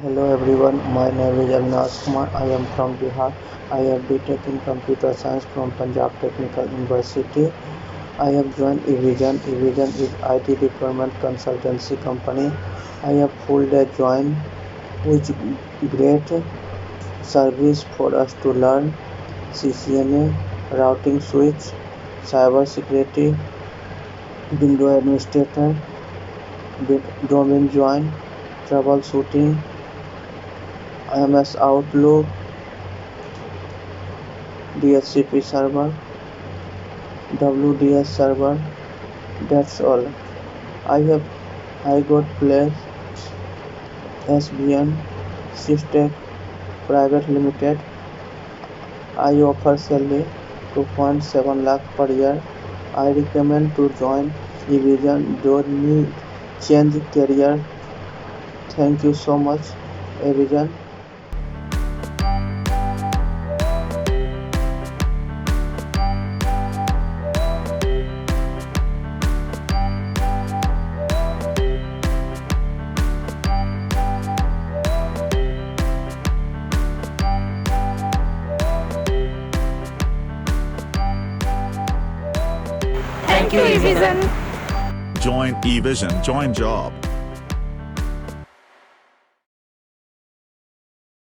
Hello everyone, my name is Avinash. I am from Bihar. I have B.Tech in Computer Science from Punjab Technical University. I have joined eVision. eVision is IT deployment consultancy company. I have full day join with great service for us to learn CCNA, routing switch, cyber security, window administrator, domain join, troubleshooting, MS Outlook, DHCP server, WDS server. That's all. I got place SVN, SYSTECH Private Limited. I offer salary 2.7 lakh per year. I recommend to join eVision. Don't need change career. Thank you so much, eVision. Thank you, eVision. Join eVision, join job.